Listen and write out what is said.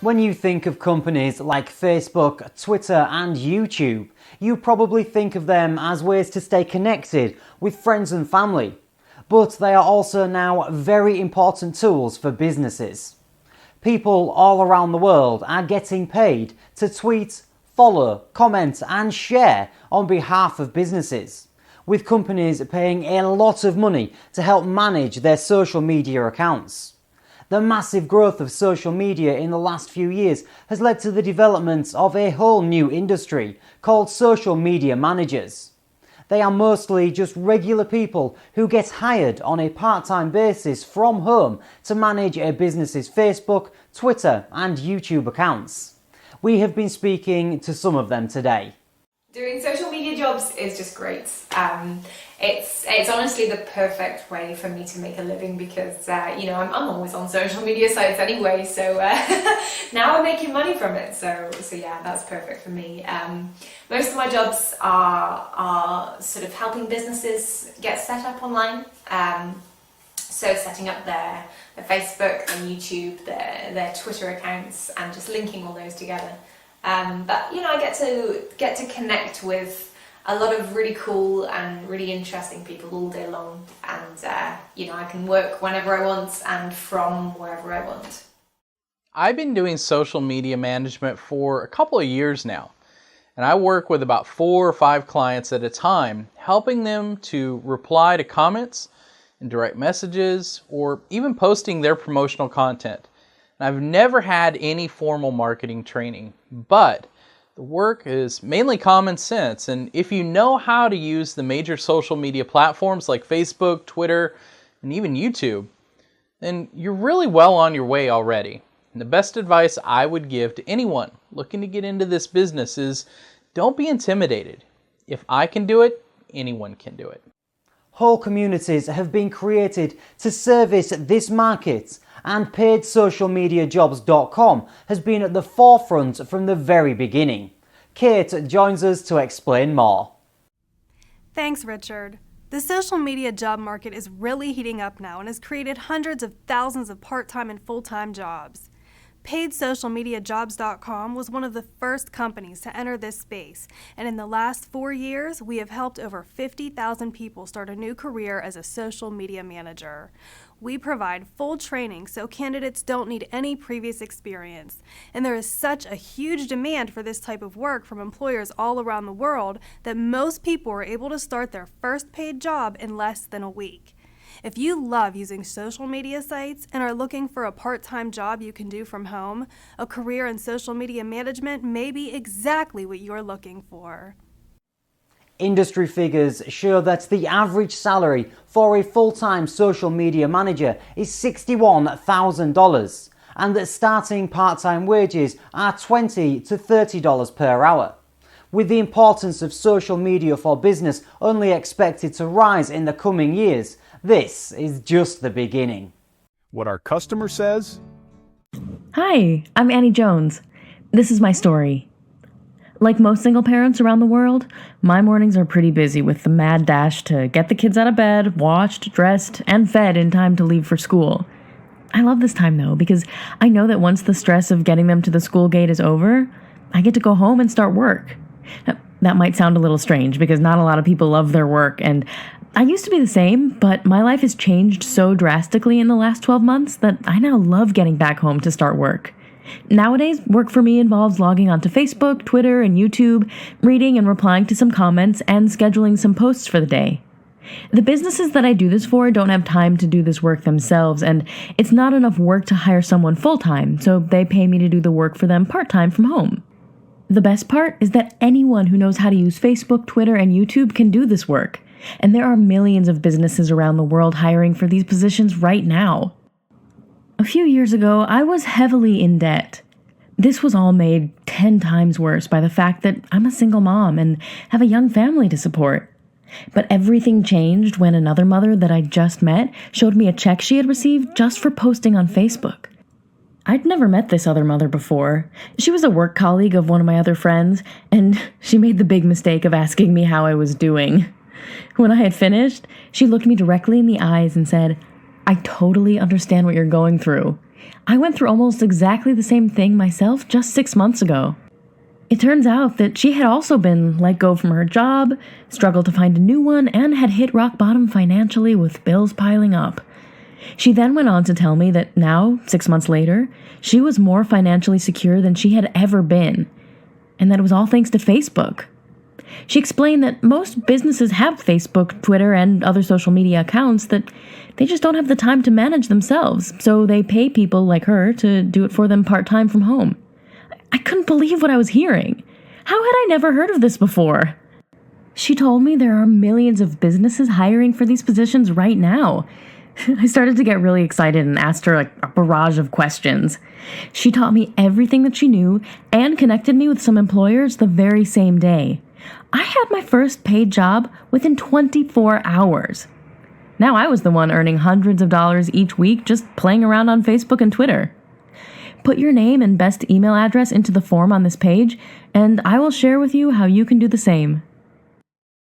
When you think of companies like Facebook, Twitter and YouTube, you probably think of them as ways to stay connected with friends and family. But they are also now very important tools for businesses. People all around the world are getting paid to tweet, follow, comment and share on behalf of businesses, with companies paying a lot of money to help manage their social media accounts. The massive growth of social media in the last few years has led to the development of a whole new industry called social media managers. They are mostly just regular people who get hired on a part-time basis from home to manage a business's Facebook, Twitter and YouTube accounts. We have been speaking to some of them today. Doing social media jobs is just great. It's honestly the perfect way for me to make a living because I'm always on social media sites anyway, so now I'm making money from it. So yeah, that's perfect for me. Most of my jobs are sort of helping businesses get set up online. So setting up their Facebook, their YouTube, their Twitter accounts, and just linking all those together. But I get to connect with a lot of really cool and really interesting people all day long, and I can work whenever I want and from wherever I want. I've been doing social media management for a couple of years now, and I work with about 4 or 5 clients at a time, helping them to reply to comments and direct messages or even posting their promotional content. I've never had any formal marketing training, but the work is mainly common sense, and if you know how to use the major social media platforms like Facebook, Twitter, and even YouTube, then you're really well on your way already. And the best advice I would give to anyone looking to get into this business is don't be intimidated. If I can do it, anyone can do it. Whole communities have been created to service this market, and PaidSocialMediaJobs.com has been at the forefront from the very beginning. Kate joins us to explain more. Thanks, Richard. The social media job market is really heating up now and has created hundreds of thousands of part-time and full-time jobs. PaidSocialMediaJobs.com was one of the first companies to enter this space, and in the last 4 years, we have helped over 50,000 people start a new career as a social media manager. We provide full training so candidates don't need any previous experience, and there is such a huge demand for this type of work from employers all around the world that most people are able to start their first paid job in less than a week. If you love using social media sites and are looking for a part-time job you can do from home, a career in social media management may be exactly what you're looking for. Industry figures show that the average salary for a full-time social media manager is $61,000 and that starting part-time wages are $20 to $30 per hour. With the importance of social media for business only expected to rise in the coming years, this is just the beginning. What our customer says? Hi, I'm Annie Jones. This is my story. Like most single parents around the world, my mornings are pretty busy with the mad dash to get the kids out of bed, washed, dressed, and fed in time to leave for school. I love this time though, because I know that once the stress of getting them to the school gate is over, I get to go home and start work. Now, that might sound a little strange because not a lot of people love their work, and I used to be the same, but my life has changed so drastically in the last 12 months that I now love getting back home to start work. Nowadays, work for me involves logging onto Facebook, Twitter, and YouTube, reading and replying to some comments, and scheduling some posts for the day. The businesses that I do this for don't have time to do this work themselves, and it's not enough work to hire someone full-time, so they pay me to do the work for them part-time from home. The best part is that anyone who knows how to use Facebook, Twitter, and YouTube can do this work. And there are millions of businesses around the world hiring for these positions right now. A few years ago, I was heavily in debt. This was all made 10 times worse by the fact that I'm a single mom and have a young family to support. But everything changed when another mother that I just met showed me a check she had received just for posting on Facebook. I'd never met this other mother before. She was a work colleague of one of my other friends, and she made the big mistake of asking me how I was doing. When I had finished, she looked me directly in the eyes and said, "I totally understand what you're going through. I went through almost exactly the same thing myself just 6 months ago. It turns out that she had also been let go from her job, struggled to find a new one, and had hit rock bottom financially with bills piling up. She then went on to tell me that now, 6 months later, she was more financially secure than she had ever been, and that it was all thanks to Facebook. She explained that most businesses have Facebook, Twitter, and other social media accounts that they just don't have the time to manage themselves, so they pay people like her to do it for them part-time from home. I couldn't believe what I was hearing. How had I never heard of this before? She told me there are millions of businesses hiring for these positions right now. I started to get really excited and asked her a barrage of questions. She taught me everything that she knew and connected me with some employers the very same day. I had my first paid job within 24 hours. Now I was the one earning hundreds of dollars each week just playing around on Facebook and Twitter. Put your name and best email address into the form on this page, and I will share with you how you can do the same.